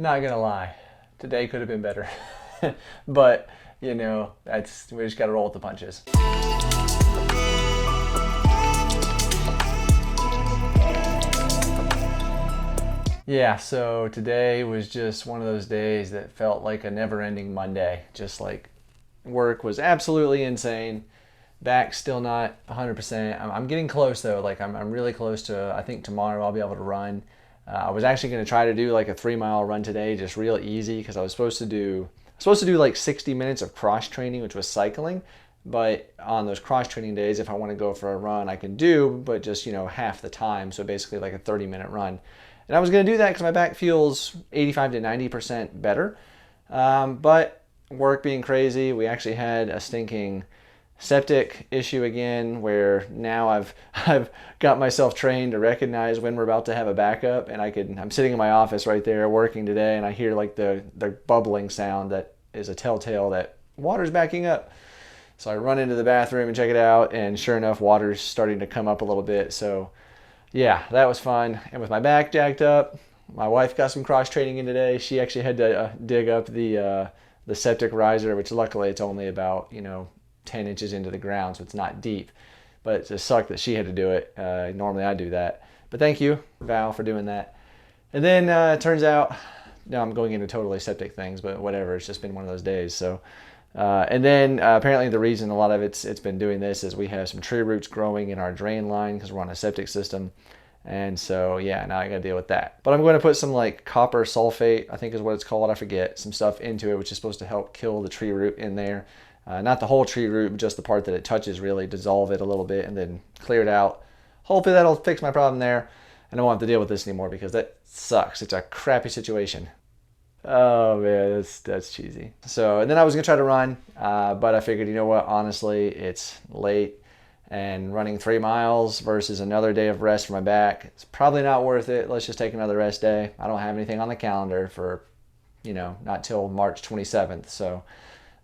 Not gonna lie, today could have been better. But, we just gotta roll with the punches. Yeah, so today was just one of those days that felt like a never-ending Monday. Just like work was absolutely insane. Back still not 100%. I'm getting close though. Like I'm really close to, I think tomorrow I'll be able to run. I was actually going to try to do like a 3 mile run today, just real easy, because I was supposed to do like 60 minutes of cross training, which was cycling. But on those cross training days, if I want to go for a run, I can do, but just, half the time. So basically like a 30-minute run. And I was going to do that because my back feels 85 to 90% better. But work being crazy, we actually had a stinking septic issue again, where now I've got myself trained to recognize when we're about to have a backup, and I'm sitting in my office right there working today, and I hear like the bubbling sound that is a telltale that water's backing up. So I run into the bathroom and check it out, and sure enough, water's starting to come up a little bit. So yeah, that was fun. And with my back jacked up, my wife got some cross training in today. She actually had to dig up the septic riser, which luckily it's only about 10 inches into the ground, so it's not deep. But it just sucked that she had to do it. Normally I do that. But thank you, Val, for doing that. And then it turns out, now I'm going into totally septic things, but whatever. It's just been one of those days. So, and then apparently the reason a lot of it's been doing this is we have some tree roots growing in our drain line because we're on a septic system. And so, yeah, now I got to deal with that. But I'm going to put some like copper sulfate, I think is what it's called. I forget, some stuff into it, which is supposed to help kill the tree root in there. Not the whole tree root, but just the part that it touches, really dissolve it a little bit and then clear it out. Hopefully that'll fix my problem there. I don't have to deal with this anymore because that sucks. It's a crappy situation. Oh man, that's cheesy. So, and then I was gonna try to run, but I figured, you know what, honestly, it's late, and running 3 miles versus another day of rest for my back, it's probably not worth it. Let's just take another rest day. I don't have anything on the calendar for, not till March 27th. So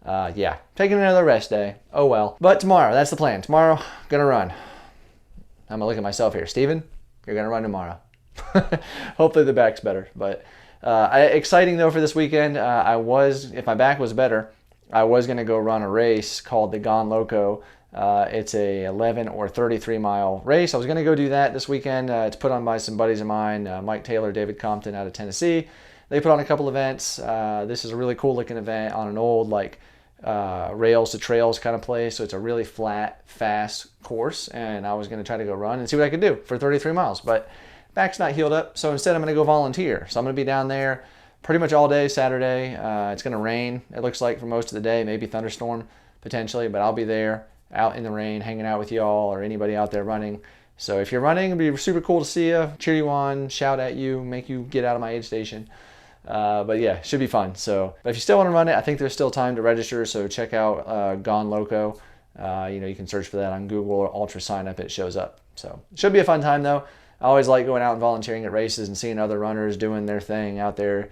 yeah, taking another rest day. Oh well. But tomorrow, that's the plan. Tomorrow, gonna run. I'm gonna look at myself here. Steven, you're gonna run tomorrow. Hopefully the back's better. But exciting though for this weekend. If my back was better, I was gonna go run a race called the Gone Loco. It's a 11 or 33 mile race. I was gonna go do that this weekend. It's put on by some buddies of mine, Mike Taylor, David Compton out of Tennessee. They put on a couple events. This is a really cool looking event on an old rails to trails kind of place. So it's a really flat, fast course. And I was going to try to go run and see what I could do for 33 miles. But back's not healed up. So instead I'm going to go volunteer. So I'm going to be down there pretty much all day Saturday. It's going to rain, it looks like, for most of the day. Maybe thunderstorm potentially. But I'll be there out in the rain, hanging out with y'all or anybody out there running. So if you're running, it'd be super cool to see you, cheer you on, shout at you, make you get out of my aid station. But yeah, should be fun. So, but if you still want to run it, I think there's still time to register. So check out Gone Loco. You can search for that on Google or Ultra Sign Up. It shows up. So it should be a fun time though. I always like going out and volunteering at races and seeing other runners doing their thing out there,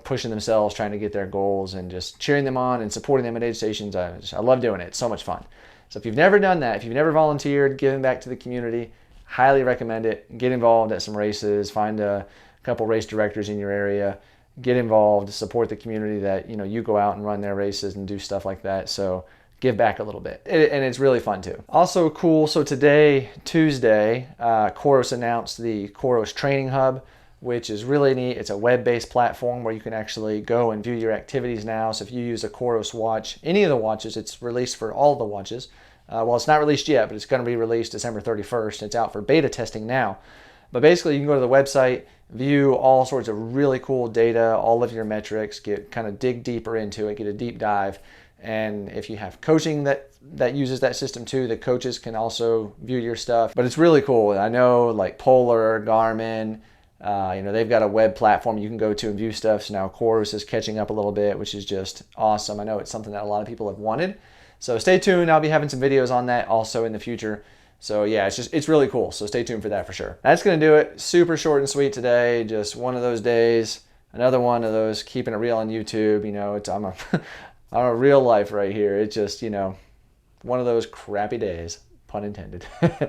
pushing themselves, trying to get their goals, and just cheering them on and supporting them at aid stations. I love doing it. It's so much fun. So if you've never done that, if you've never volunteered, giving back to the community, highly recommend it. Get involved at some races. Find a couple race directors in your area, get involved, support the community that you go out and run their races and do stuff like that. So give back a little bit, and it's really fun too. Also cool, so today, Tuesday, Coros announced the Coros Training Hub, which is really neat. It's a web-based platform where you can actually go and view your activities now. So if you use a Coros watch, any of the watches, it's released for all the watches. Well, it's not released yet, but it's going to be released December 31st. It's out for beta testing now. But basically, you can go to the website, view all sorts of really cool data, all of your metrics, dig deeper into it, get a deep dive. And if you have coaching that uses that system too, the coaches can also view your stuff. But it's really cool. I know like Polar, Garmin, they've got a web platform you can go to and view stuff. So now Coros is catching up a little bit, which is just awesome. I know it's something that a lot of people have wanted. So stay tuned. I'll be having some videos on that also in the future. So yeah, it's really cool. So stay tuned for that for sure. That's going to do it. Super short and sweet today. Just one of those days. Another one of those keeping it real on YouTube. I'm a real life right here. It's just, one of those crappy days, pun intended.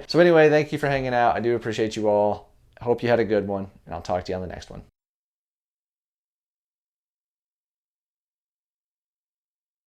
So anyway, thank you for hanging out. I do appreciate you all. I hope you had a good one, and I'll talk to you on the next one.